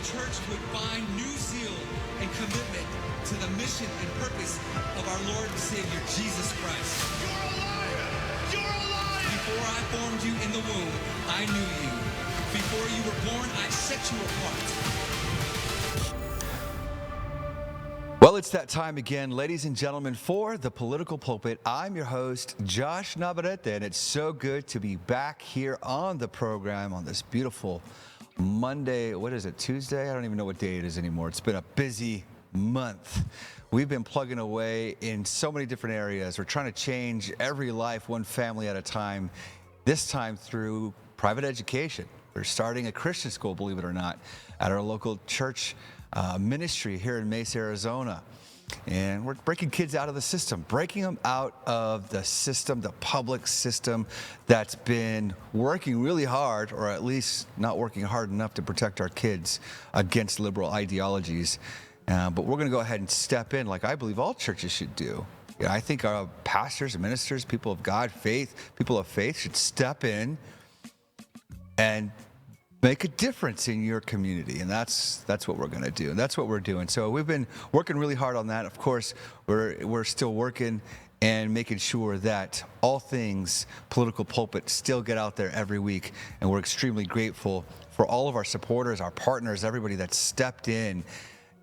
church would find new zeal and commitment to the mission and purpose of our Lord and Savior, Jesus Christ. You're a liar! You're a liar! Before I formed you in the womb, I knew you. Before you were born, I set you apart. Well, it's that time again, ladies and gentlemen, for the Political Pulpit. I'm your host, Josh Navarrete, and it's so good to be back here on the program on this beautiful Monday. What is it, Tuesday? I don't even know what day it is anymore. It's been a busy month. We've been plugging away in so many different areas. We're trying to change every life, one family at a time, this time through private education. We're starting a Christian school, believe it or not, at our local church ministry here in Mesa, Arizona. And we're breaking kids out of the system, breaking them out of the system, the public system that's been working really hard, or at least not working hard enough to protect our kids against liberal ideologies. But we're going to go ahead and step in like I believe all churches should do. I think our pastors and ministers, people of God, people of faith should step in and make a difference in your community, and that's what we're going to do, and that's what we're doing. So we've been working really hard on that. Of course, we're still working and making sure that all things Political Pulpit still get out there every week, and we're extremely grateful for all of our supporters, our partners, everybody that stepped in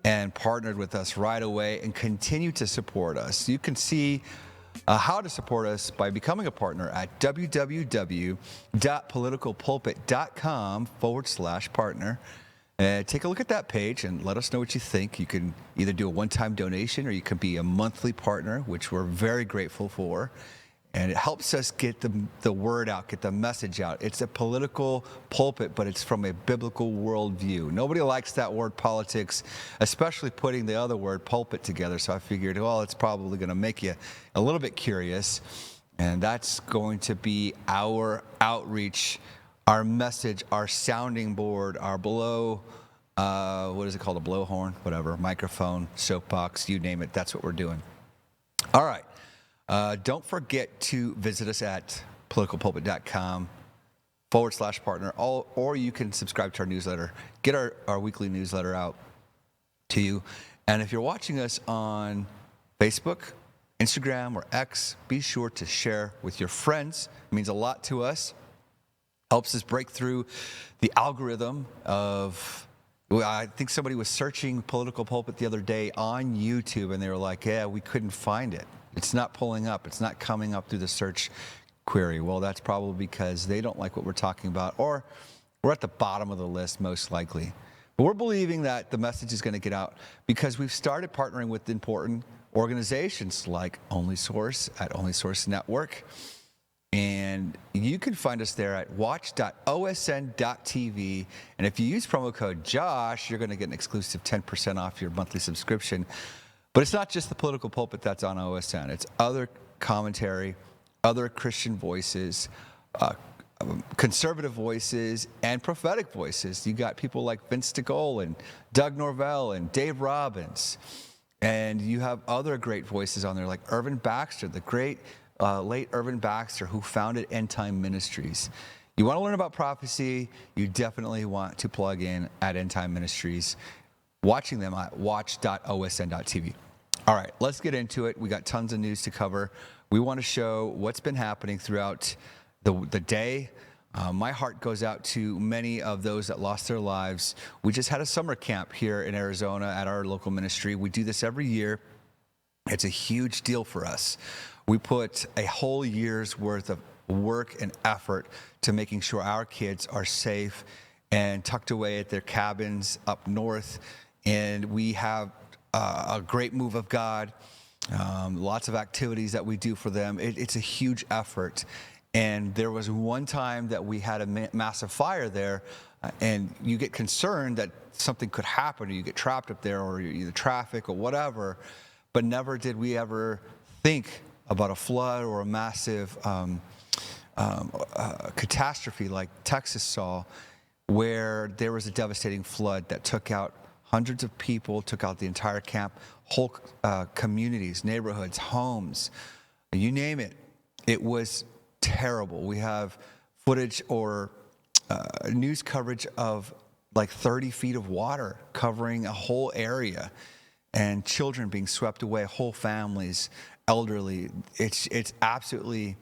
and partnered with us right away and continue to support us. You can see how to support us by becoming a partner at www.politicalpulpit.com/partner. Take a look at that page and let us know what you think. You can either do a one-time donation or you can be a monthly partner, which we're very grateful for. And it helps us get the word out, get the message out. It's a political pulpit, but it's from a biblical worldview. Nobody likes that word politics, especially putting the other word pulpit together. So I figured, well, it's probably going to make you a little bit curious. And that's going to be our outreach, our message, our sounding board, our what is it called? A blowhorn, whatever, microphone, soapbox, you name it. That's what we're doing. All right. Don't forget to visit us at politicalpulpit.com/partner, or you can subscribe to our newsletter, get our weekly newsletter out to you. And if you're watching us on Facebook, Instagram, or X, be sure to share with your friends. It means a lot to us. Helps us break through the algorithm of, I think somebody was searching Political Pulpit the other day on YouTube, and they were like, yeah, we couldn't find it. It's not pulling up. It's not coming up through the search query. Well, that's probably because they don't like what we're talking about, or we're at the bottom of the list, most likely. But we're believing that the message is going to get out because we've started partnering with important organizations like Only Source at Only Source Network. And you can find us there at watch.osn.tv. And if you use promo code JOSH, you're going to get an exclusive 10% off your monthly subscription. But it's not just the Political Pulpit that's on OSN. It's other commentary, other Christian voices, conservative voices, and prophetic voices. You got people like Vince DeGaulle and Doug Norvell and Dave Robbins. And you have other great voices on there like Irvin Baxter, the great late Irvin Baxter, who founded End Time Ministries. You want to learn about prophecy, you definitely want to plug in at End Time Ministries, watching them at watch.osn.tv. All right, let's get into it. We got tons of news to cover. We want to show what's been happening throughout the day. My heart goes out to many of those that lost their lives. We just had a summer camp here in Arizona at our local ministry. We do this every year. It's a huge deal for us. We put a whole year's worth of work and effort to making sure our kids are safe and tucked away at their cabins up north. And we have a great move of God, lots of activities that we do for them. It's a huge effort. And there was one time that we had a massive fire there, and you get concerned that something could happen, or you get trapped up there, or either traffic or whatever. But never did we ever think about a flood or a massive catastrophe like Texas saw, where there was a devastating flood that took out hundreds of people, took out the entire camp, whole communities, neighborhoods, homes, you name it. It was terrible. We have footage or news coverage of like 30 feet of water covering a whole area, and children being swept away, whole families, elderly. It's absolutely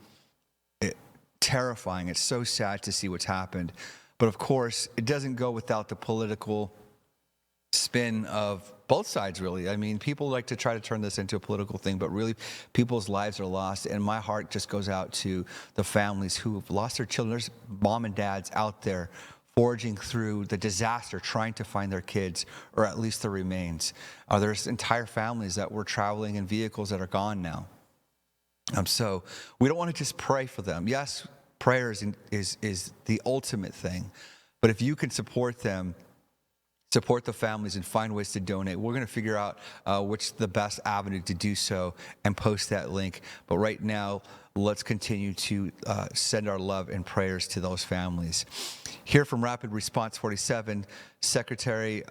terrifying. It's so sad to see what's happened. But of course, it doesn't go without the political spin of both sides, really. I mean, people like to try to turn this into a political thing, but really people's lives are lost. And my heart just goes out to the families who have lost their children. There's mom and dads out there forging through the disaster, trying to find their kids, or at least their remains. There's entire families that were traveling in vehicles that are gone now. So we don't want to just pray for them. Yes, prayer is the ultimate thing. But if you can support them, support the families, and find ways to donate, we're going to figure out which the best avenue to do so and post that link. But right now, let's continue to send our love and prayers to those families. Here from Rapid Response 47, Secretary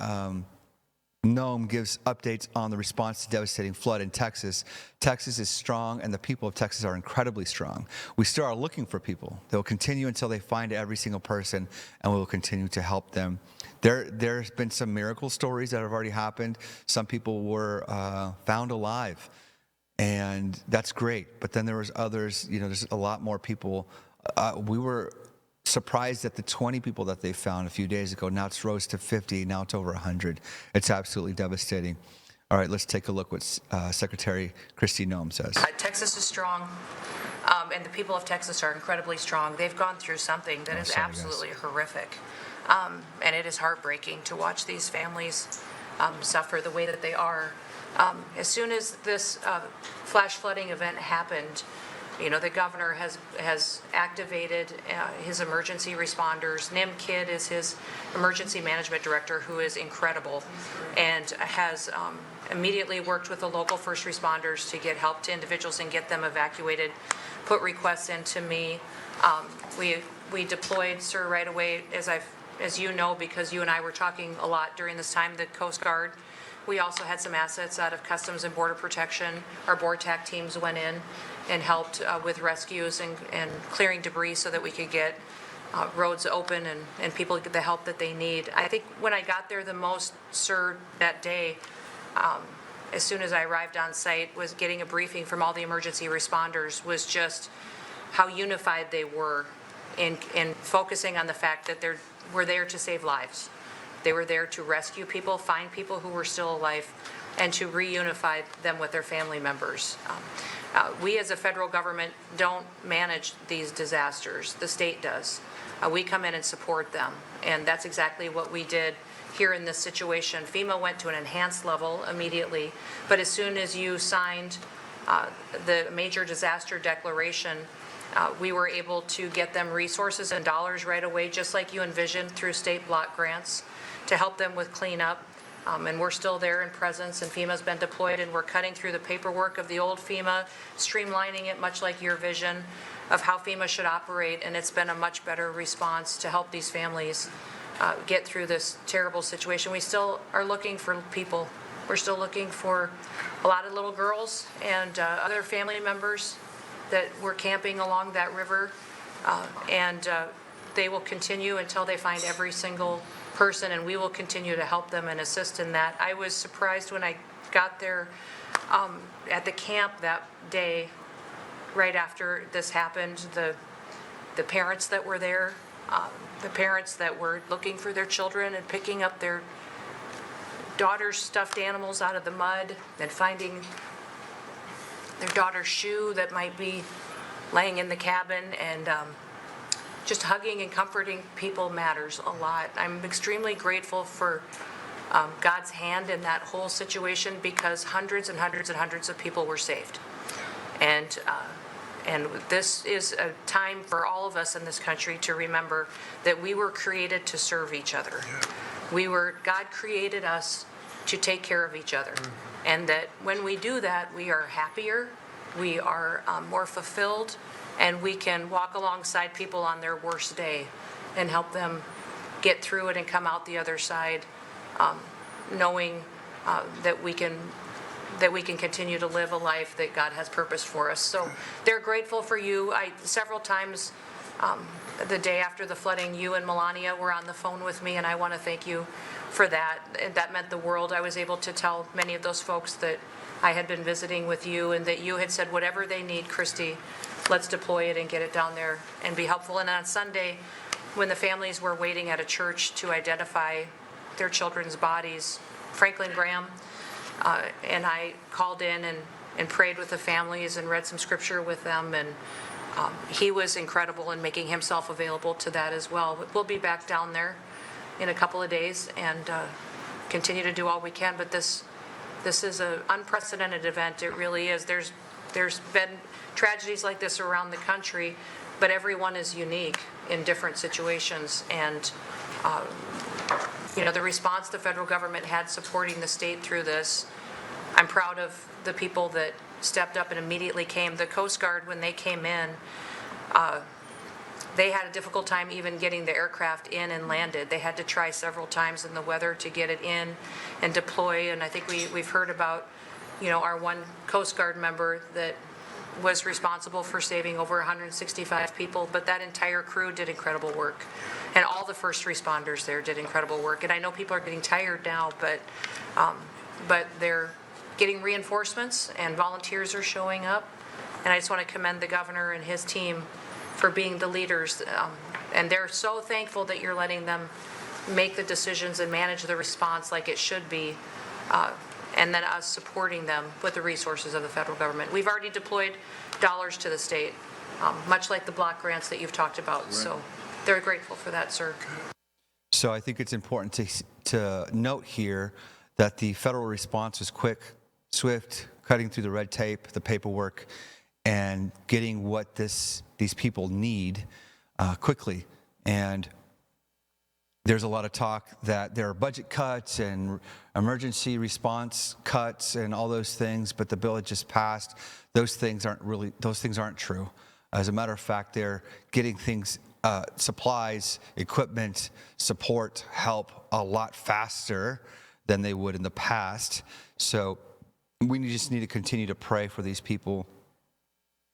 NEWSOM gives updates on the response to devastating flood in Texas. Texas is strong, and the people of Texas are incredibly strong. We still are looking for people. They'll continue until they find every single person, and we will continue to help them. There's been some miracle stories that have already happened. Some people were found alive, and that's great. But then there was others, there's a lot more people. We were surprised at the 20 people that they found a few days ago. Now it's rose to 50. Now it's over 100. It's absolutely devastating. All right, let's take a look what Secretary Kristi Noem says. Texas is strong, and the people of Texas are incredibly strong. They've gone through something that is absolutely horrific, and it is heartbreaking to watch these families suffer the way that they are. As soon as this flash flooding event happened, the governor has activated his emergency responders. Nim Kidd is his emergency management director, who is incredible, and has immediately worked with the local first responders to get help to individuals and get them evacuated, put requests into me. We deployed, sir, right away, as you know, because you and I were talking a lot during this time, the Coast Guard. We also had some assets out of Customs and Border Protection. Our BORTAC teams went in and helped with rescues and clearing debris so that we could get roads open and people get the help that they need. I think when I got there the most, sir, that day, as soon as I arrived on site, was getting a briefing from all the emergency responders, was just how unified they were in focusing on the fact that we're there to save lives. They were there to rescue people, find people who were still alive, and to reunify them with their family members. We as a federal government don't manage these disasters. The state does. We come in and support them, and that's exactly what we did here in this situation. FEMA went to an enhanced level immediately, but as soon as you signed the major disaster declaration, we were able to get them resources and dollars right away, just like you envisioned, through state block grants to help them with cleanup. And we're still there in presence, and FEMA's been deployed, and we're cutting through the paperwork of the old FEMA, streamlining it much like your vision of how FEMA should operate, and it's been a much better response to help these families get through this terrible situation. We still are looking for people. We're still looking for a lot of little girls and other family members that were camping along that river, and they will continue until they find every single person, and we will continue to help them and assist in that. I was surprised when I got there at the camp that day, right after this happened, the parents that were there, the parents that were looking for their children and picking up their daughter's stuffed animals out of the mud and finding their daughter's shoe that might be laying in the cabin, and just hugging and comforting people matters a lot. I'm extremely grateful for God's hand in that whole situation, because hundreds and hundreds and hundreds of people were saved. And this is a time for all of us in this country to remember that we were created to serve each other. God created us to take care of each other. And that when we do that, we are happier, we are more fulfilled, and we can walk alongside people on their worst day and help them get through it and come out the other side, knowing that we can continue to live a life that God has purposed for us. So they're grateful for you. Several times The day after the flooding, you and Melania were on the phone with me, and I want to thank you for that. That meant the world. I was able to tell many of those folks that I had been visiting with you and that you had said, whatever they need, Christy, let's deploy it and get it down there and be helpful. And on Sunday, when the families were waiting at a church to identify their children's bodies, Franklin Graham and I called in and prayed with the families and read some scripture with them, and he was incredible in making himself available to that as well. We'll be back down there in a couple of days and continue to do all we can, but this is an unprecedented event. It really is. There's been tragedies like this around the country, but everyone is unique in different situations, and the response the federal government had supporting the state through this, I'm proud of the people that stepped up and immediately came. The Coast Guard, when they came in, they had a difficult time even getting the aircraft in and landed. They had to try several times in the weather to get it in and deploy, and I think we've heard about, our one Coast Guard member that was responsible for saving over 165 people, but that entire crew did incredible work. And all the first responders there did incredible work. And I know people are getting tired now, but they're getting reinforcements and volunteers are showing up. And I just want to commend the governor and his team for being the leaders. And they're so thankful that you're letting them make the decisions and manage the response like it should be. And then us supporting them with the resources of the federal government. We've already deployed dollars to the state, much like the block grants that you've talked about. Right. So they're grateful for that, sir. So I think it's important to note here that the federal response was quick, swift, cutting through the red tape, the paperwork, and getting what these people need quickly. And there's a lot of talk that there are budget cuts and emergency response cuts and all those things, but the bill had just passed. Those things aren't true. As a matter of fact, they're getting things, supplies, equipment, support, help a lot faster than they would in the past. So we just need to continue to pray for these people,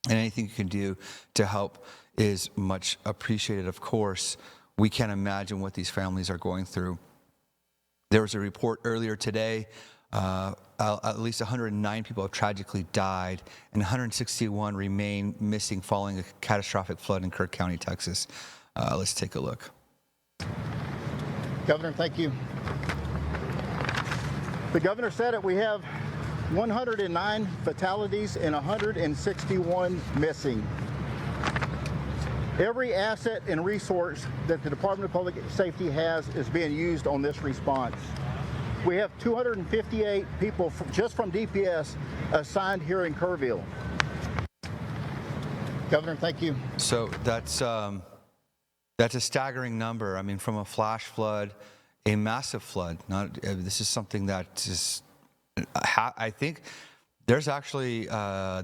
and anything you can do to help is much appreciated, of course. We can't imagine what these families are going through. There was a report earlier today, at least 109 people have tragically died, and 161 remain missing following a catastrophic flood in Kirk County, Texas. Let's take a look. Governor, thank you. The governor said it. We have 109 fatalities and 161 missing. Every asset and resource that the Department of Public Safety has is being used on this response. We have 258 people just from DPS assigned here in Kerrville. Governor, thank you. So that's a staggering number. I mean, from a flash flood, a massive flood. This is something that is, I think there's actually,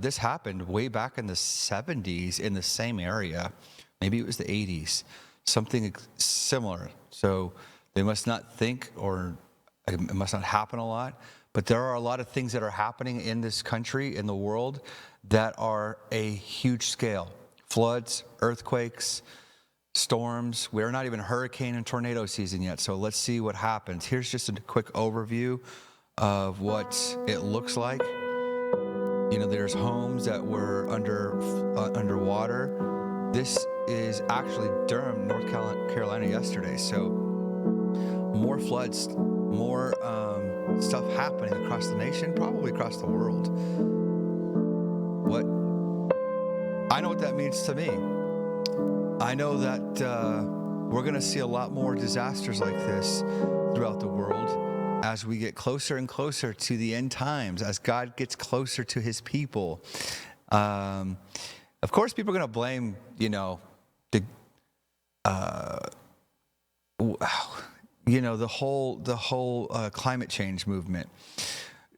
this happened way back in the 70s in the same area. Maybe it was the 80s, something similar. So they must not think, or it must not happen a lot, but there are a lot of things that are happening in this country, in the world, that are a huge scale. Floods, earthquakes, storms. We're not even hurricane and tornado season yet, so let's see what happens. Here's just a quick overview of what it looks like. There's homes that were underwater. This is actually Durham, North Carolina yesterday. So more floods, more stuff happening across the nation, probably across the world. I know what that means to me. I know that we're going to see a lot more disasters like this throughout the world as we get closer and closer to the end times, as God gets closer to his people. Of course, people are going to blame, the whole climate change movement.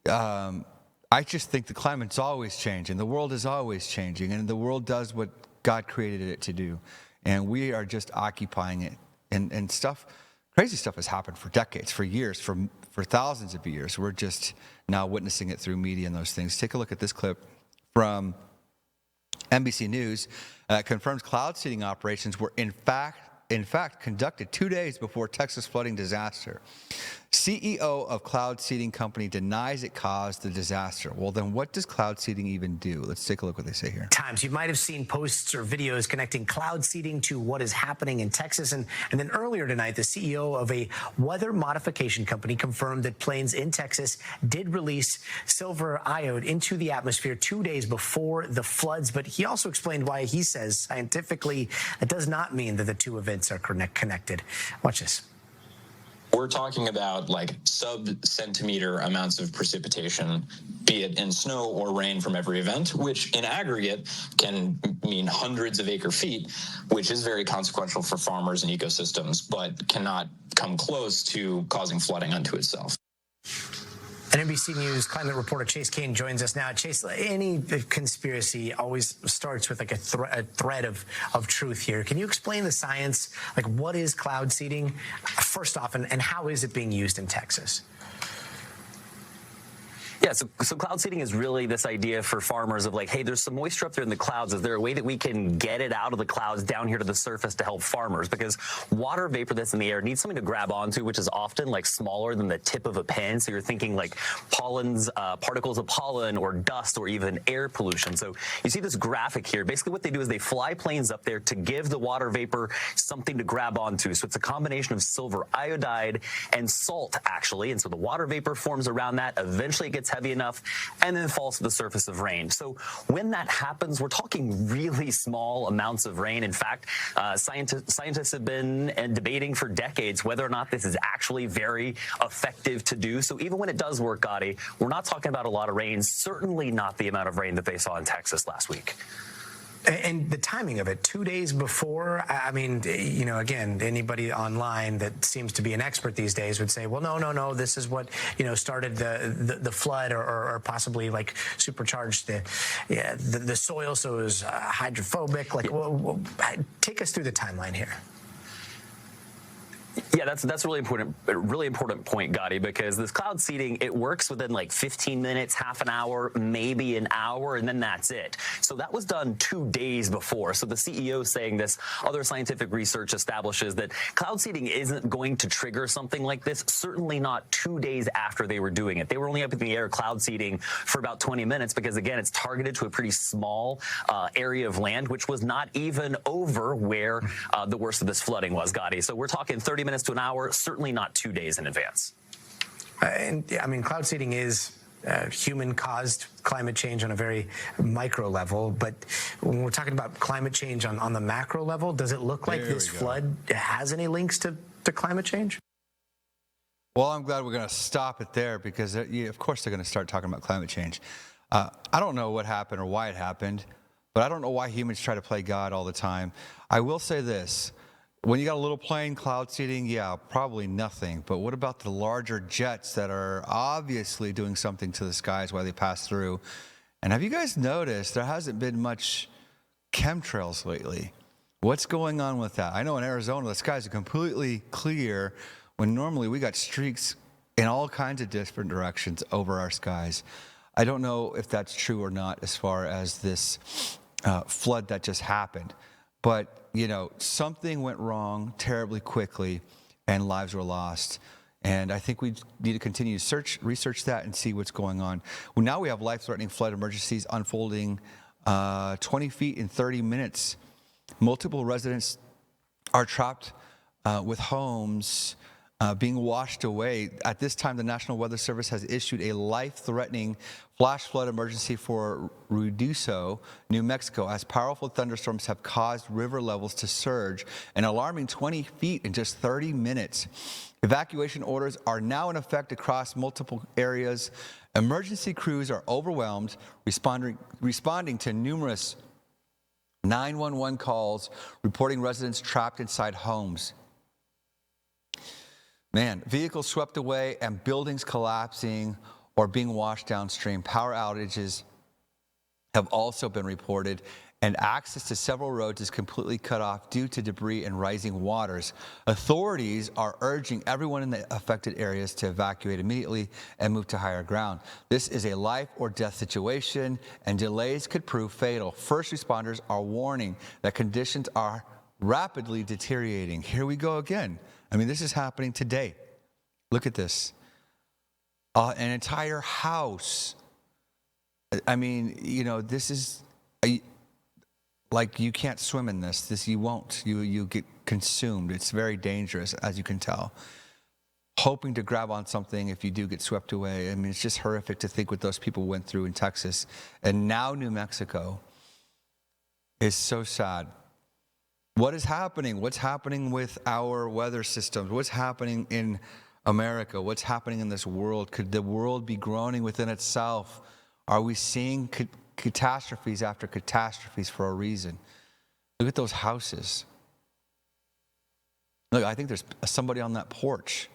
I just think the climate's always changing. The world is always changing, and the world does what God created it to do, and we are just occupying it. And crazy stuff has happened for decades, for years, for thousands of years. We're just now witnessing it through media and those things. Take a look at this clip from NBC News confirms cloud seeding operations were in fact conducted 2 days before Texas flooding disaster. CEO of cloud seeding company denies it caused the disaster. Well, then what does cloud seeding even do? Let's take a look what they say here. Times you might have seen posts or videos connecting cloud seeding to what is happening in Texas. And then earlier tonight, the CEO of a weather modification company confirmed that planes in Texas did release silver iode into the atmosphere 2 days before the floods. But he also explained why he says scientifically it does not mean that the two events are connected. Watch this. We're talking about like sub-centimeter amounts of precipitation, be it in snow or rain from every event, which in aggregate can mean hundreds of acre feet, which is very consequential for farmers and ecosystems, but cannot come close to causing flooding unto itself. And NBC News climate reporter Chase Kane joins us now. Chase, any conspiracy always starts with like a thread of truth here. Can you explain the science? Like, what is cloud seeding, first off, and how is it being used in Texas? Yeah, so cloud seeding is really this idea for farmers of like, hey, there's some moisture up there in the clouds. Is there a way that we can get it out of the clouds down here to the surface to help farmers? Because water vapor that's in the air needs something to grab onto, which is often like smaller than the tip of a pen. So you're thinking like pollens, particles of pollen or dust or even air pollution. So you see this graphic here. Basically what they do is they fly planes up there to give the water vapor something to grab onto. So it's a combination of silver iodide and salt, actually. And so the water vapor forms around that. Eventually it gets heavy enough and then falls to the surface of rain. So when that happens, we're talking really small amounts of rain. In fact, scientists have been debating for decades whether or not this is actually very effective to do. So even when it does work, Gotti, we're not talking about a lot of rain, certainly not the amount of rain that they saw in Texas last week. And the timing of it, 2 days before, I mean, you know, again, anybody online that seems to be an expert these days would say, well, no, this is what, you know, started the flood or possibly like supercharged the soil so it was hydrophobic. Like, well, take us through the timeline here. Yeah, that's a really important point, Gotti, because this cloud seeding, it works within like 15 minutes, half an hour, maybe an hour, and then that's it. So that was done 2 days before. So the CEO saying this, other scientific research establishes that cloud seeding isn't going to trigger something like this, certainly not 2 days after they were doing it. They were only up in the air cloud seeding for about 20 minutes because, again, it's targeted to a pretty small area of land, which was not even over where the worst of this flooding was, Gotti. So we're talking 30 minutes to an hour, certainly not 2 days in advance. And I mean, cloud seeding is human-caused climate change on a very micro level, but when we're talking about climate change on the macro level, does it look like this flood has any links to climate change? Well, I'm glad we're going to stop it there because, of course, they're going to start talking about climate change. I don't know what happened or why it happened, but I don't know why humans try to play God all the time. I will say this. When you got a little plane, cloud seeding, yeah, probably nothing. But what about the larger jets that are obviously doing something to the skies while they pass through? And have you guys noticed there hasn't been much chemtrails lately? What's going on with that? I know in Arizona, the skies are completely clear when normally we got streaks in all kinds of different directions over our skies. I don't know if that's true or not as far as this flood that just happened. But, you know, something went wrong terribly quickly and lives were lost. And I think we need to continue to research that and see what's going on. Well, now we have life-threatening flood emergencies unfolding 20 feet in 30 minutes. Multiple residents are trapped with homes being washed away. At this time, the National Weather Service has issued a life-threatening flash flood emergency for Riots, New Mexico, as powerful thunderstorms have caused river levels to surge an alarming 20 feet in just 30 minutes. Evacuation orders are now in effect across multiple areas. Emergency crews are overwhelmed, responding to numerous 911 calls, reporting residents trapped inside homes. Man, vehicles swept away and buildings collapsing or being washed downstream. Power outages have also been reported, and access to several roads is completely cut off due to debris and rising waters. Authorities are urging everyone in the affected areas to evacuate immediately and move to higher ground. This is a life or death situation, and delays could prove fatal. First responders are warning that conditions are rapidly deteriorating. Here we go again. I mean, this is happening today. Look at this. An entire house. I mean, you know, this is like you can't swim in this. You won't. You get consumed. It's very dangerous, as you can tell. Hoping to grab on something if you do get swept away. I mean, it's just horrific to think what those people went through in Texas. And now New Mexico is so sad. What is happening? What's happening with our weather systems? What's happening in America? What's happening in this world? Could the world be groaning within itself? Are we seeing catastrophes after catastrophes for a reason? Look at those houses. Look, I think there's somebody on that porch.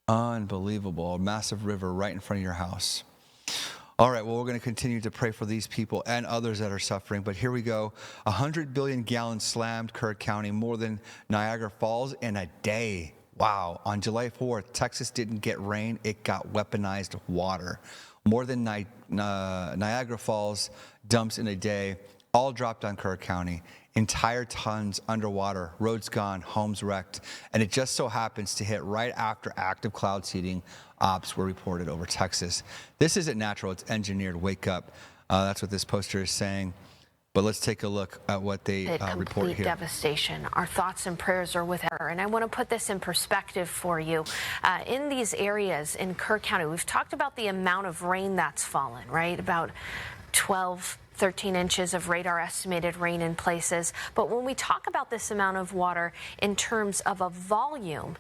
Unbelievable. A massive river right in front of your house. All right, well, we're going to continue to pray for these people and others that are suffering. But here we go. 100 billion gallons slammed Kerr County, more than Niagara Falls in a day. Wow. On July 4th, Texas didn't get rain. It got weaponized water. More than Niagara Falls dumps in a day, all dropped on Kerr County. Entire tons underwater, roads gone, homes wrecked. And it just so happens to hit right after active cloud seeding ops were reported over Texas. This isn't natural, it's engineered. Wake up. That's what this poster is saying. But let's take a look at what they report here. Complete devastation. Our thoughts and prayers are with her. And I want to put this in perspective for you. In these areas in Kerr County, we've talked about the amount of rain that's fallen, right? About 13 inches of radar estimated rain in places. But when we talk about this amount of water in terms of a volume,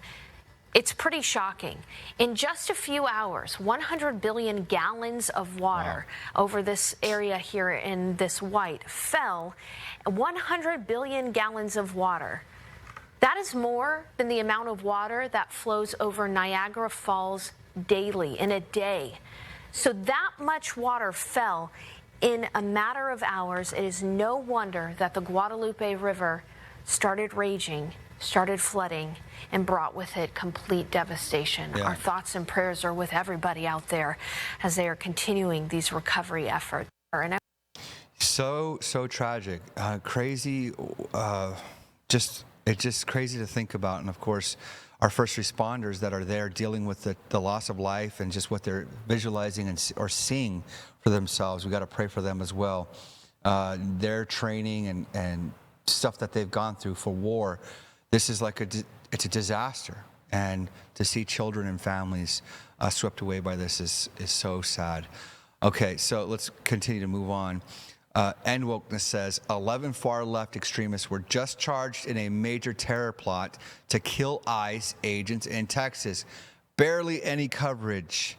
it's pretty shocking. In just a few hours, 100 billion gallons of water over this area here in this white fell. 100 billion gallons of water. That is more than the amount of water that flows over Niagara Falls daily, in a day. So that much water fell in a matter of hours. It is no wonder that the Guadalupe River started raging, started flooding, and brought with it complete devastation. Yeah. Our thoughts and prayers are with everybody out there as they are continuing these recovery efforts. So tragic, crazy, it's just crazy to think about. And of course, our first responders that are there dealing with the loss of life and just what they're visualizing or seeing for themselves, we got to pray for them as well. Their training and stuff that they've gone through for war, this is like it's a disaster. And to see children and families swept away by this is so sad. Okay, so let's continue to move on. End Wokeness says 11 far-left extremists were just charged in a major terror plot to kill ICE agents in Texas. Barely any coverage.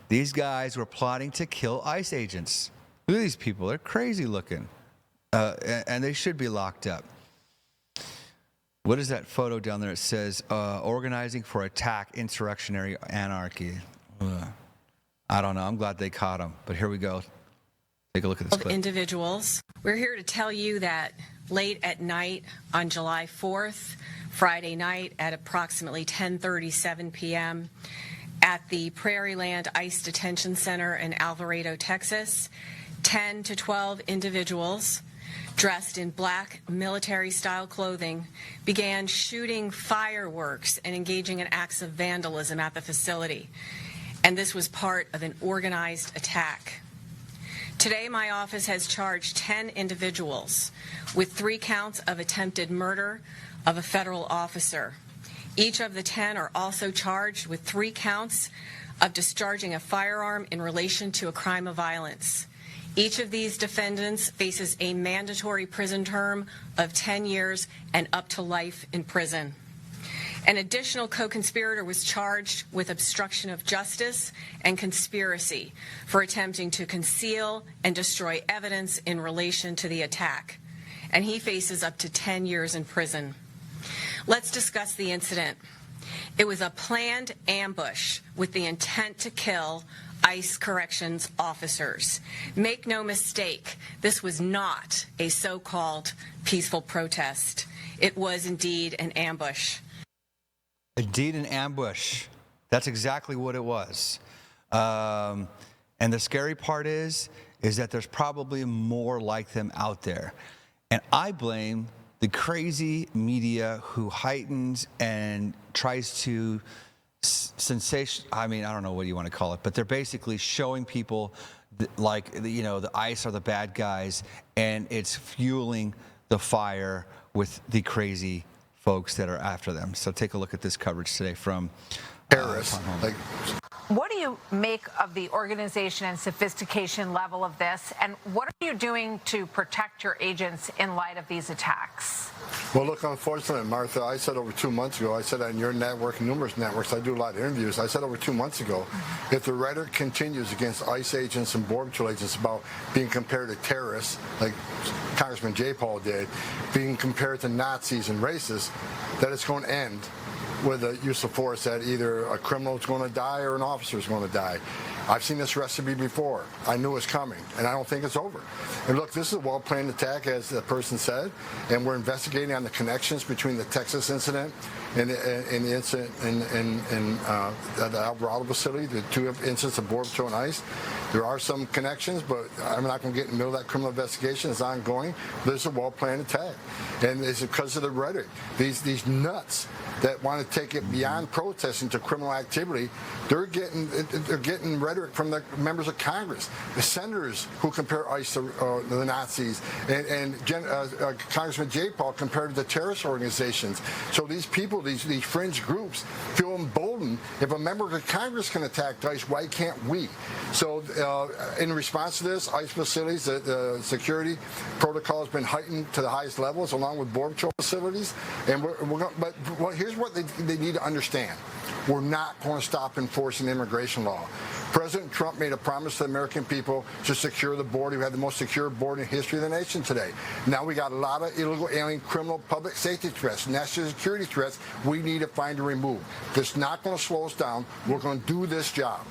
These guys were plotting to kill ICE agents. Look at these people. They're crazy looking. And they should be locked up. What is that photo down there? It says, organizing for attack, insurrectionary anarchy. I don't know. I'm glad they caught him. But here we go. Take a look at this clip. Individuals. We're here to tell you that late at night on July 4th, Friday night at approximately 10:37 p.m. at the Prairieland ICE Detention Center in Alvarado, Texas, 10 to 12 individuals dressed in black military-style clothing began shooting fireworks and engaging in acts of vandalism at the facility. And this was part of an organized attack. Today, my office has charged 10 individuals with 3 counts of attempted murder of a federal officer. Each of the 10 are also charged with 3 counts of discharging a firearm in relation to a crime of violence. Each of these defendants faces a mandatory prison term of 10 years and up to life in prison. An additional co-conspirator was charged with obstruction of justice and conspiracy for attempting to conceal and destroy evidence in relation to the attack, and he faces up to 10 years in prison. Let's discuss the incident. It was a planned ambush with the intent to kill ICE corrections officers. Make no mistake, this was not a so-called peaceful protest. It was indeed an ambush. Indeed an ambush. That's exactly what it was. And the scary part is that there's probably more like them out there. And I blame the crazy media who heightens and tries to I don't know what you want to call it, but they're basically showing people the ICE are the bad guys, and it's fueling the fire with the crazy folks that are after them. So take a look at this coverage today from terrorists. What do you make of the organization and sophistication level of this, and what are you doing to protect your agents in light of these attacks? Well, look, unfortunately, Martha, I said over 2 months ago, I said on your network, numerous networks, I do a lot of interviews, I said over 2 months ago, if the rhetoric continues against ICE agents and Border Patrol agents about being compared to terrorists, like Congressman J. Paul did, being compared to Nazis and racists, that it's going to end with the use of force, that either a criminal is going to die or an officer is going to die. I've seen this recipe before. I knew it was coming, and I don't think it's over. And look, this is a well-planned attack, as the person said, and we're investigating on the connections between the Texas incident and the incident in the Alvarado facility, the 2 incidents of Border Patrol and ICE. There are some connections, but I'm not going to get in the middle of that criminal investigation. It's ongoing. There's a well-planned attack, and it's because of the rhetoric. These nuts that want to take it beyond protesting to criminal activity, they're getting rhetoric from the members of Congress, the senators who compare ICE to the Nazis, and Congressman J. Paul compared to the terrorist organizations. So these people, these fringe groups, feel emboldened. If a member of Congress can attack ICE, why can't we? So in response to this, ICE facilities, the security protocol has been heightened to the highest levels, along with Border Patrol facilities. And here's what they need to understand. We're not going to stop enforcing immigration law. President Trump made a promise to the American people to secure the border. We have the most secure border in the history of the nation today. Now we got a lot of illegal alien, criminal, public safety threats, national security threats we need to find and remove. That's not going to slow us down. We're going to do this job.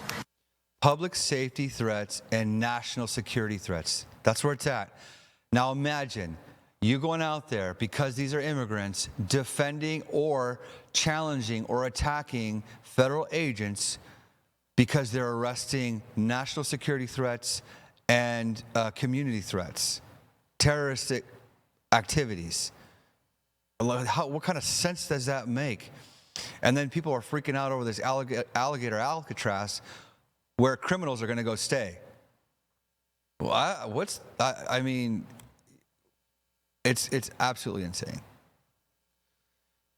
Public safety threats and national security threats. That's where it's at. Now imagine you going out there, because these are immigrants, defending or challenging or attacking federal agents because they're arresting national security threats and community threats, terroristic activities. What kind of sense does that make? And then people are freaking out over this alligator Alcatraz, where criminals are going to go stay. Well, it's absolutely insane.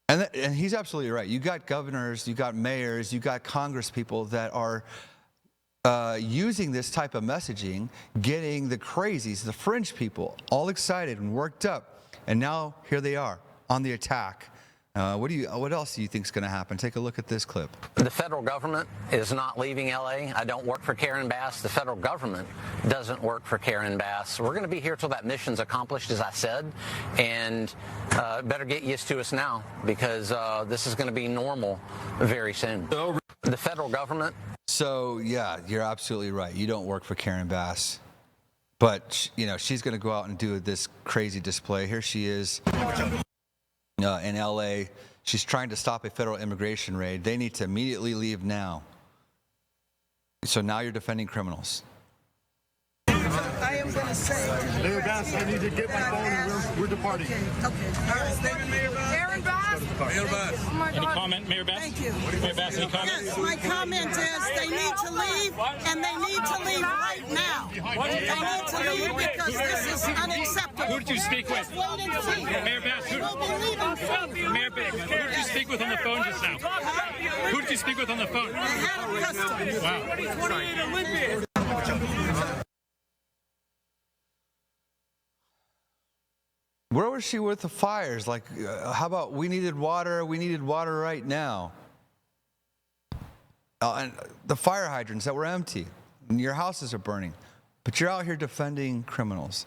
And he's absolutely right. You got governors, you got mayors, you got Congress people that are using this type of messaging, getting the crazies, the fringe people, all excited and worked up. And now here they are on the attack. What else do you think is going to happen? Take a look at this clip. The federal government is not leaving L.A. I don't work for Karen Bass. The federal government doesn't work for Karen Bass. We're going to be here till that mission's accomplished, as I said, and better get used to us now, because this is going to be normal very soon. The federal government. So, yeah, you're absolutely right. You don't work for Karen Bass. But, she's going to go out and do this crazy display. Here she is. In L.A., she's trying to stop a federal immigration raid. They need to immediately leave now. So now you're defending criminals. I am going to say... Mayor Bass, I need to get my phone and we're departing. Okay. All right. Mayor Bass? Mayor Bass. Oh my God. Any comment, Mayor Bass? Thank you. Mayor Bass, any comment? Yes, my comment is they need to leave, and they need to leave right now. They need to leave because this is unacceptable. Who did you speak with? Just wait and see. Mayor Bass, We'll be leaving soon. Mayor Bass, who did you speak with on the phone just now? Who did you speak with on the phone? The head of customs. Wow. 2028 Olympics. Where was she with the fires? Like, how about we needed water right now? And the fire hydrants that were empty, and your houses are burning, but you're out here defending criminals.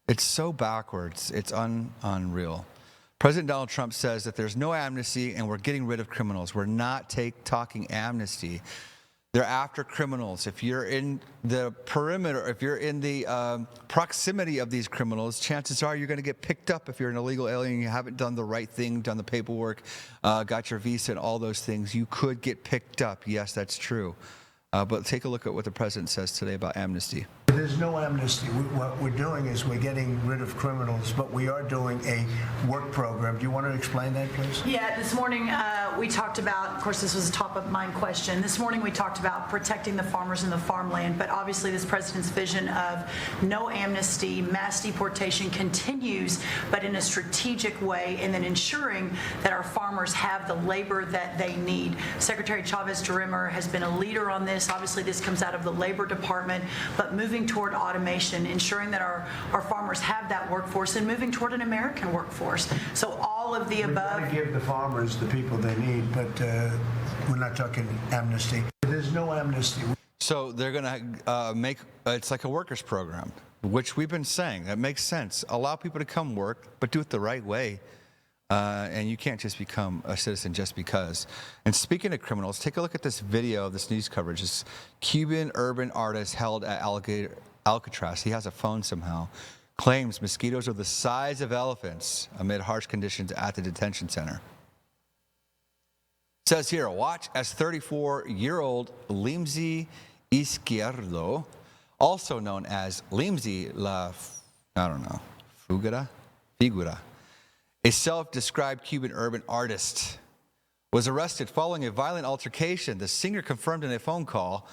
It's so backwards. It's unreal. President Donald Trump says that there's no amnesty and we're getting rid of criminals. We're not talking amnesty. They're after criminals. If you're in the perimeter, if you're in the proximity of these criminals, chances are you're going to get picked up if you're an illegal alien and you haven't done the right thing, done the paperwork, got your visa and all those things. You could get picked up. Yes, that's true. But take a look at what the president says today about amnesty. There's no amnesty. What we're doing is we're getting rid of criminals, but we are doing a work program. Do you want to explain that, please? Yeah, this morning we talked about, of course, this was a top-of-mind question. This morning we talked about protecting the farmers and the farmland, but obviously this president's vision of no amnesty, mass deportation continues, but in a strategic way, and then ensuring that our farmers have the labor that they need. Secretary Chavez-Durimer has been a leader on this. Obviously, this comes out of the Labor Department, but moving toward automation, ensuring that our farmers have that workforce, and moving toward an American workforce. So all of the above. We've got to give the farmers the people they need, but we're not talking amnesty. There's no amnesty. So they're going to make, it's like a workers program, which we've been saying. That makes sense. Allow people to come work, but do it the right way. And you can't just become a citizen just because. And speaking of criminals, take a look at this video of this news coverage. This Cuban urban artist held at Alcatraz. He has a phone somehow. Claims mosquitoes are the size of elephants amid harsh conditions at the detention center. Says here, watch as 34-year-old Limzy Izquierdo, also known as Limzy La, Figura, a self-described Cuban urban artist, was arrested following a violent altercation. The singer confirmed in a phone call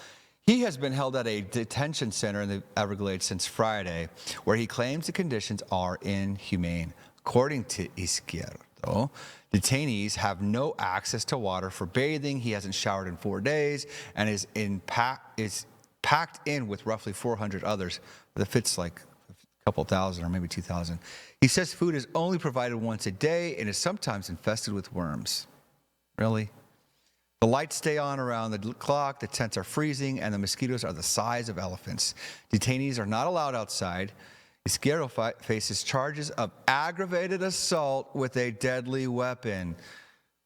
he has been held at a detention center in the Everglades since Friday, where he claims the conditions are inhumane. According to Izquierdo, detainees have no access to water for bathing. He hasn't showered in 4 days and is packed in with roughly 400 others. That fits like couple thousand or maybe 2,000. He says food is only provided once a day and is sometimes infested with worms. Really? The lights stay on around the clock, the tents are freezing, and the mosquitoes are the size of elephants. Detainees are not allowed outside. Izquierdo faces charges of aggravated assault with a deadly weapon.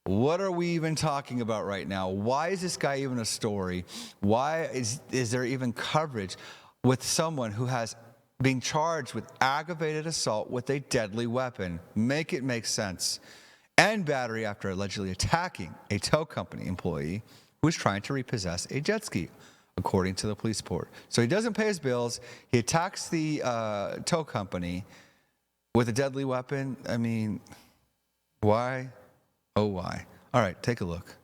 What are we even talking about right now? Why is this guy even a story? Why is there even coverage with someone who has being charged with aggravated assault with a deadly weapon? Make it make sense. And battery after allegedly attacking a tow company employee who was trying to repossess a jet ski, according to the police report. So he doesn't pay his bills. He attacks the tow company with a deadly weapon. I mean, why? Oh, why? All right, take a look.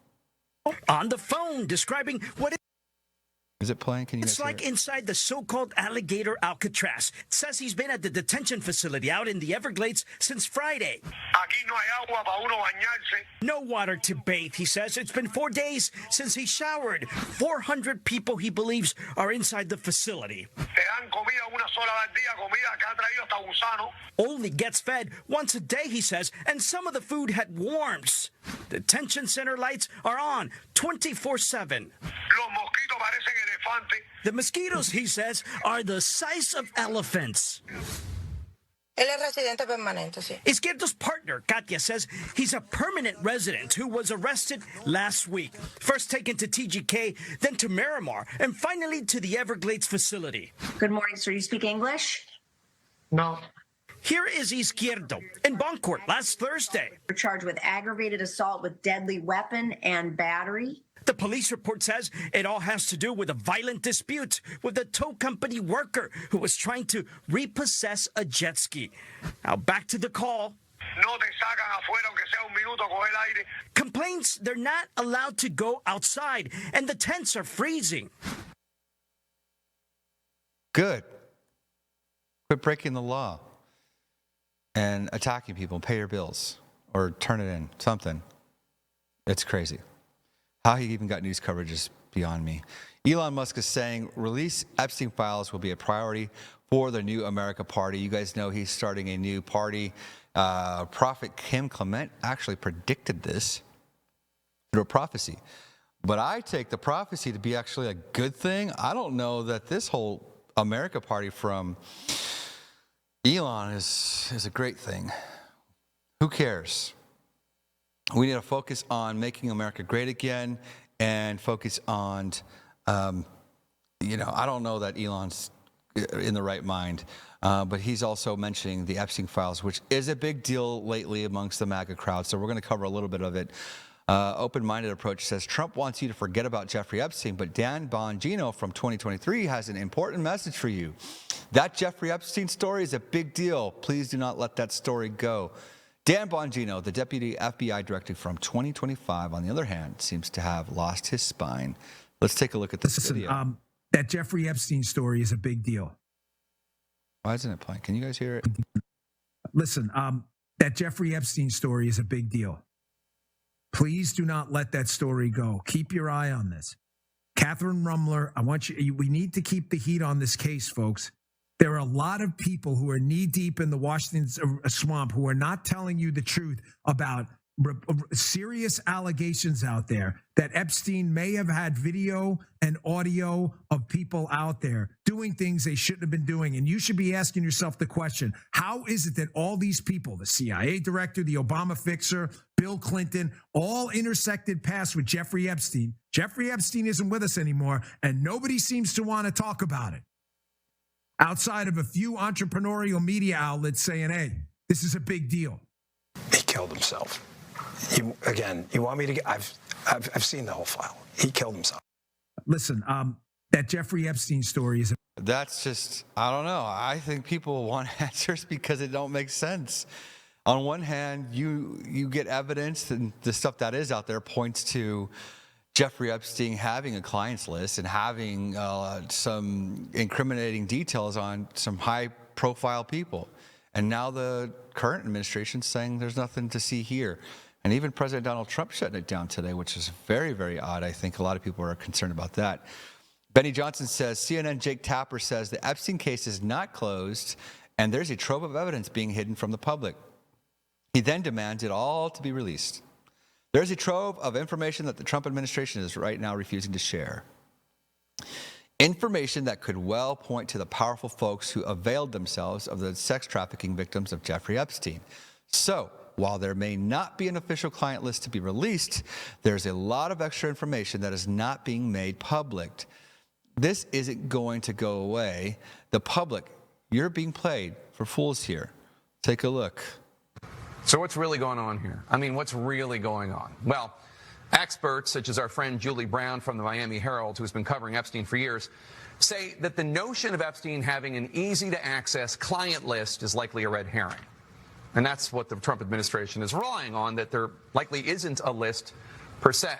On the phone describing what is it playing? Can you it's like inside the so-called alligator Alcatraz. It says he's been at the detention facility out in the Everglades since Friday. No water to bathe, he says. It's been 4 days since he showered. 400 people he believes are inside the facility. Only gets fed once a day, he says, and some of the food had worms. Detention center lights are on 24/7. The mosquitoes, he says, are the size of elephants. Izquierdo's partner, Katia, says he's a permanent resident who was arrested last week. First taken to TGK, then to Miramar, and finally to the Everglades facility. Good morning, sir. You speak English? No. Here is Izquierdo in bond court last Thursday. You're charged with aggravated assault with deadly weapon and battery. The police report says it all has to do with a violent dispute with a tow company worker who was trying to repossess a jet ski. Now back to the call. Complaints they're not allowed to go outside and the tents are freezing. Good. Quit breaking the law and attacking people. Pay your bills or turn it in. Something. It's crazy. How he even got news coverage is beyond me. Elon Musk is saying release Epstein files will be a priority for the New America Party. You guys know he's starting a new party. Prophet Kim Clement actually predicted this through a prophecy. But I take the prophecy to be actually a good thing. I don't know that this whole America Party from Elon is a great thing. Who cares? We need to focus on making America great again and focus on You know, I don't know that Elon's in the right mind, but he's also mentioning the Epstein files, which is a big deal lately amongst the MAGA crowd. So we're going to cover a little bit of it. Open-minded approach says Trump wants you to forget about Jeffrey Epstein, but Dan Bongino from 2023 has an important message for you. That Jeffrey Epstein story is a big deal. Please do not let that story go. Dan Bongino, the deputy FBI director from 2025, on the other hand, seems to have lost his spine. Let's take a look at this video. That Jeffrey Epstein story is a big deal. Why isn't it playing? Can you guys hear it? Listen, that Jeffrey Epstein story is a big deal. Please do not let that story go. Keep your eye on this. Catherine Rumler, we need to keep the heat on this case, folks. There are a lot of people who are knee deep in the Washington swamp who are not telling you the truth about serious allegations out there that Epstein may have had video and audio of people out there doing things they shouldn't have been doing. And you should be asking yourself the question, how is it that all these people, the CIA director, the Obama fixer, Bill Clinton, all intersected paths with Jeffrey Epstein? Jeffrey Epstein isn't with us anymore, and nobody seems to want to talk about it. Outside of a few entrepreneurial media outlets saying, hey, this is a big deal. He killed himself. You want me to get, I've seen the whole file. He killed himself. Listen, that Jeffrey Epstein story is. That's just, I don't know. I think people want answers because it don't make sense. On one hand, you get evidence, and the stuff that is out there points to Jeffrey Epstein having a clients list and having some incriminating details on some high-profile people. And now the current administration's saying there's nothing to see here. And even President Donald Trump shutting it down today, which is very, very odd. I think a lot of people are concerned about that. Benny Johnson says, CNN Jake Tapper says the Epstein case is not closed and there's a trove of evidence being hidden from the public. He then demands it all to be released. There's a trove of information that the Trump administration is right now refusing to share. Information that could well point to the powerful folks who availed themselves of the sex trafficking victims of Jeffrey Epstein. So, while there may not be an official client list to be released, there's a lot of extra information that is not being made public. This isn't going to go away. The public, you're being played for fools here. Take a look. So what's really going on here? I mean, what's really going on? Well, experts, such as our friend Julie Brown from the Miami Herald, who's been covering Epstein for years, say that the notion of Epstein having an easy-to-access client list is likely a red herring. And that's what the Trump administration is relying on, that there likely isn't a list per se.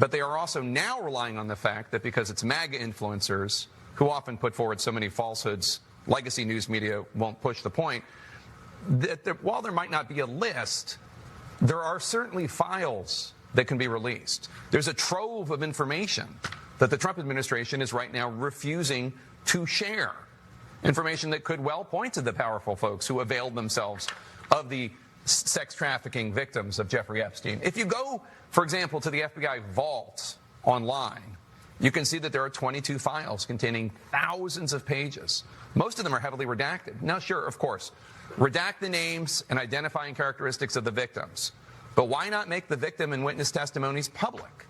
But they are also now relying on the fact that because it's MAGA influencers who often put forward so many falsehoods, legacy news media won't push the point, that while there might not be a list, there are certainly files that can be released. There's a trove of information that the Trump administration is right now refusing to share. Information that could well point to the powerful folks who availed themselves of the sex trafficking victims of Jeffrey Epstein. If you go, for example, to the FBI vault online, you can see that there are 22 files containing thousands of pages. Most of them are heavily redacted. Now, sure, of course, redact the names and identifying characteristics of the victims. But why not make the victim and witness testimonies public?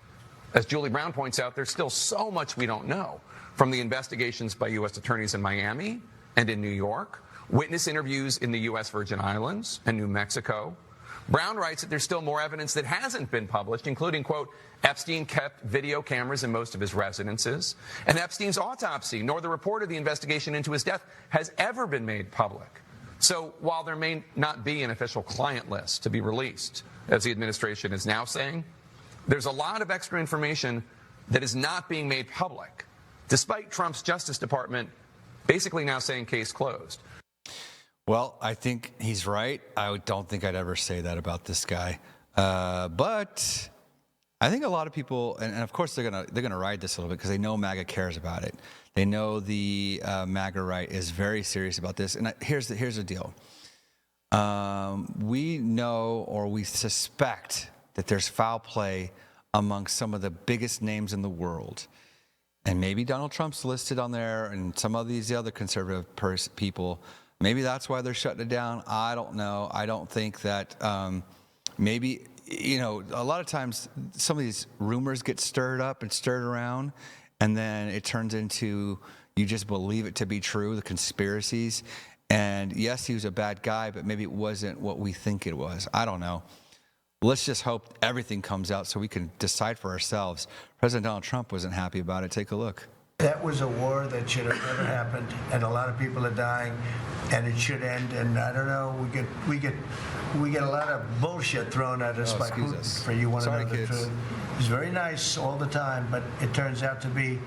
As Julie Brown points out, there's still so much we don't know from the investigations by U.S. attorneys in Miami and in New York, witness interviews in the U.S. Virgin Islands and New Mexico. Brown writes that there's still more evidence that hasn't been published, including, quote, Epstein kept video cameras in most of his residences, and Epstein's autopsy, nor the report of the investigation into his death, has ever been made public. So while there may not be an official client list to be released, as the administration is now saying, there's a lot of extra information that is not being made public, despite Trump's Justice Department basically now saying case closed. Well, I think he's right. I don't think I'd ever say that about this guy. But I think a lot of people, and of course they're gonna ride this a little bit because they know MAGA cares about it. They know the MAGA right is very serious about this. And here's the deal. We know, or we suspect, that there's foul play among some of the biggest names in the world. And maybe Donald Trump's listed on there and some of these other conservative people. Maybe that's why they're shutting it down. I don't know. I don't think that maybe, you know, a lot of times some of these rumors get stirred up and stirred around. and then it turns into you just believe it to be true, the conspiracies. And yes, he was a bad guy, but maybe it wasn't what we think it was. I don't know. Let's just hope everything comes out so we can decide for ourselves. President Donald Trump wasn't happy about it. Take a look. That was a war that should have never happened, and a lot of people are dying, and it should end. And I don't know, we get a lot of bullshit thrown at us by Putin for you want to know the truth. He's very nice all the time, but it turns out to be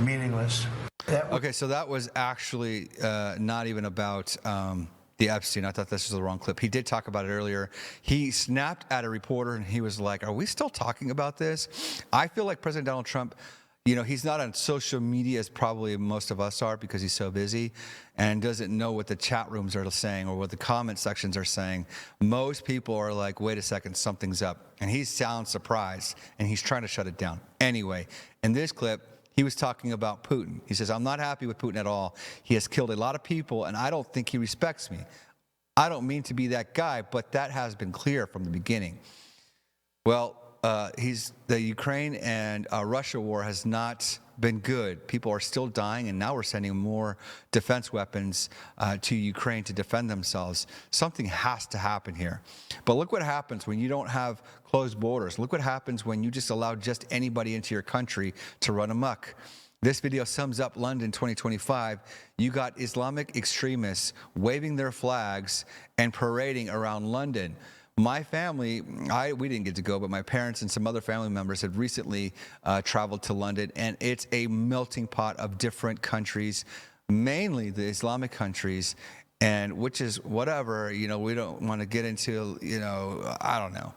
meaningless. Okay, so that was actually not even about the Epstein. I thought this was the wrong clip. He did talk about it earlier. He snapped at a reporter, and he was like, "Are we still talking about this?" I feel like President Donald Trump, he's not on social media as probably most of us are because he's so busy and doesn't know what the chat rooms are saying or what the comment sections are saying. Most people are like, wait a second, something's up. And he sounds surprised, and he's trying to shut it down. Anyway, in this clip, he was talking about Putin. He says, I'm not happy with Putin at all. He has killed a lot of people, and I don't think he respects me. I don't mean to be that guy, but that has been clear from the beginning. Well, the Ukraine and Russia war has not been good. People are still dying, and now we're sending more defense weapons to Ukraine to defend themselves. Something has to happen here. But look what happens when you don't have closed borders. Look what happens when you just allow just anybody into your country to run amok. This video sums up London 2025. You got Islamic extremists waving their flags and parading around London. My family, we didn't get to go, but my parents and some other family members had recently traveled to London, and it's a melting pot of different countries, mainly the Islamic countries, and which is whatever, we don't want to get into, I don't know.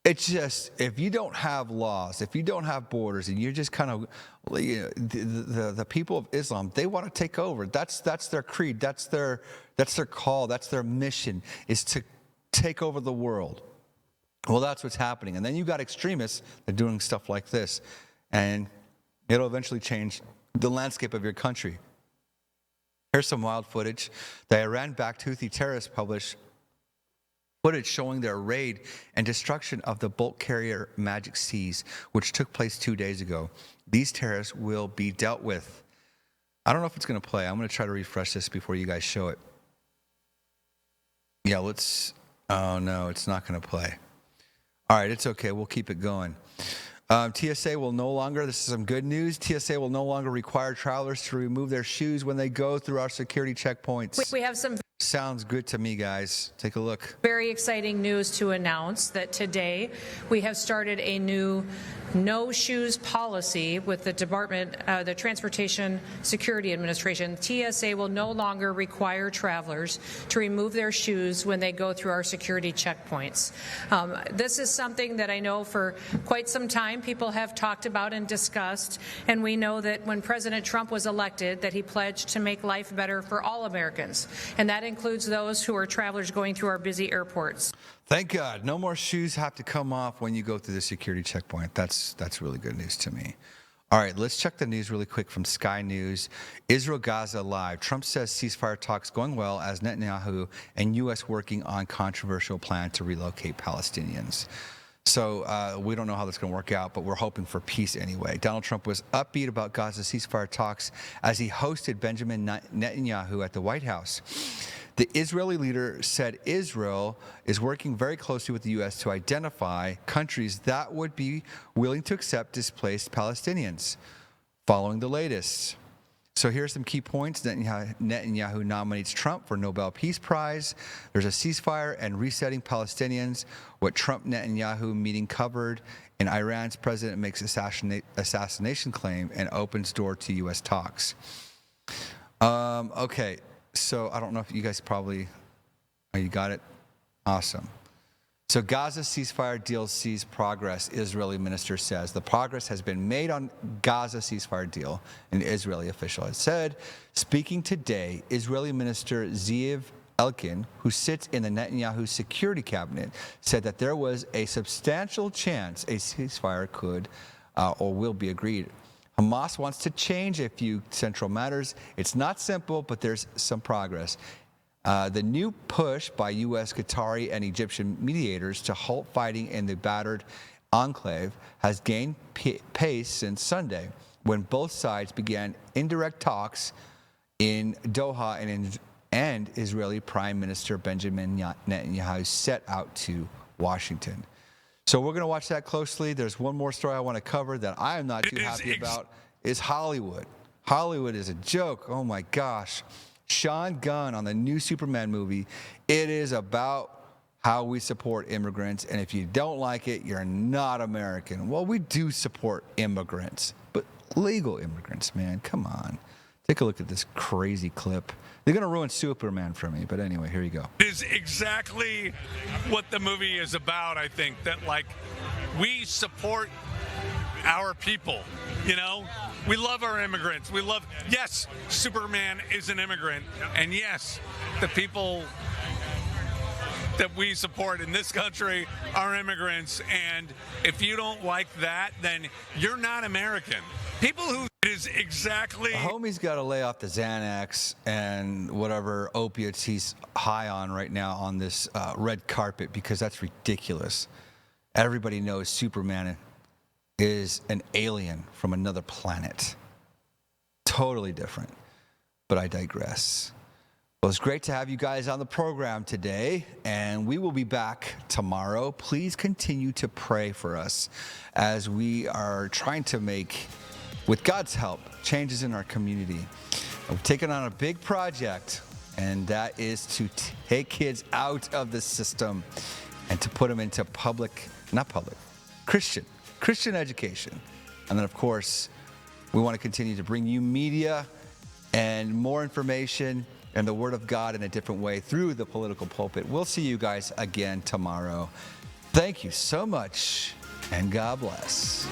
It's just, if you don't have laws, if you don't have borders, and you're just kind of, the people of Islam, they want to take over. That's their creed. That's their call. That's their mission, is to take over the world. Well, that's what's happening. And then you got extremists that are doing stuff like this, and it'll eventually change the landscape of your country. Here's some wild footage. The Iran-backed Houthi terrorists published footage showing their raid and destruction of the bulk carrier Magic Seas, which took place 2 days ago. These terrorists will be dealt with. I don't know if it's going to play. I'm going to try to refresh this before you guys show it. Yeah, oh no, it's not going to play. All right, it's okay. We'll keep it going. TSA will no longer, this is some good news, TSA will no longer require travelers to remove their shoes when they go through our security checkpoints. We have some Sounds good to me, guys. Take a look. very exciting news to announce that today we have started a new no shoes policy with the Department, the Transportation Security Administration. TSA will no longer require travelers to remove their shoes when they go through our security checkpoints. This is something that I know for quite some time people have talked about and discussed, and we know that when President Trump was elected that he pledged to make life better for all Americans, and that includes those who are travelers going through our busy airports. Thank God. No more shoes have to come off when you go through the security checkpoint. That's really good news to me. All right, let's check the news really quick from Sky News. Israel Gaza live. Trump says ceasefire talks going well as Netanyahu and U.S. working on controversial plan to relocate Palestinians. So we don't know how that's going to work out, but we're hoping for peace anyway. Donald Trump was upbeat about Gaza ceasefire talks as he hosted Benjamin Netanyahu at the White House. The Israeli leader said Israel is working very closely with the U.S. to identify countries that would be willing to accept displaced Palestinians. Following the latest. So here's some key points. Netanyahu nominates Trump for Nobel Peace Prize. There's a ceasefire and resetting Palestinians. What Trump-Netanyahu meeting covered. And Iran's president makes assassination claim and opens door to U.S. talks. Okay. So I don't know if you guys probably, you got it? Awesome. So Gaza ceasefire deal sees progress, Israeli minister says. The progress has been made on Gaza ceasefire deal, an Israeli official has said. Speaking today, Israeli minister Ziv Elkin, who sits in the Netanyahu security cabinet, said that there was a substantial chance a ceasefire could or will be agreed. Hamas wants to change a few central matters. It's not simple, but there's some progress. The new push by U.S., Qatari, and Egyptian mediators to halt fighting in the battered enclave has gained pace since Sunday, when both sides began indirect talks in Doha and Israeli Prime Minister Benjamin Netanyahu set out to Washington. So we're going to watch that closely. There's one more story I want to cover that I am not too happy about, is Hollywood. Hollywood is a joke. Oh my gosh. Sean Gunn on the new Superman movie. It is about how we support immigrants, and if you don't like it, you're not American. Well, we do support immigrants, but legal immigrants, man. Come on. Take a look at this crazy clip. They're going to ruin Superman for me, but anyway, here you go. It is exactly what the movie is about, I think, that, like, we support our people, you know? We love our immigrants. We love, yes, Superman is an immigrant, and yes, the people that we support in this country are immigrants, and if you don't like that, then you're not American. People who is exactly... A homie's got to lay off the Xanax and whatever opiates he's high on right now on this red carpet, because that's ridiculous. Everybody knows Superman is an alien from another planet. Totally different. But I digress. Well, it's great to have you guys on the program today, and we will be back tomorrow. Please continue to pray for us as we are trying to make, with God's help, changes in our community. We've taken on a big project, and that is to take kids out of the system and to put them into Christian education. And then, of course, we want to continue to bring you media and more information and the Word of God in a different way through the Political Pulpit. We'll see you guys again tomorrow. Thank you so much, and God bless.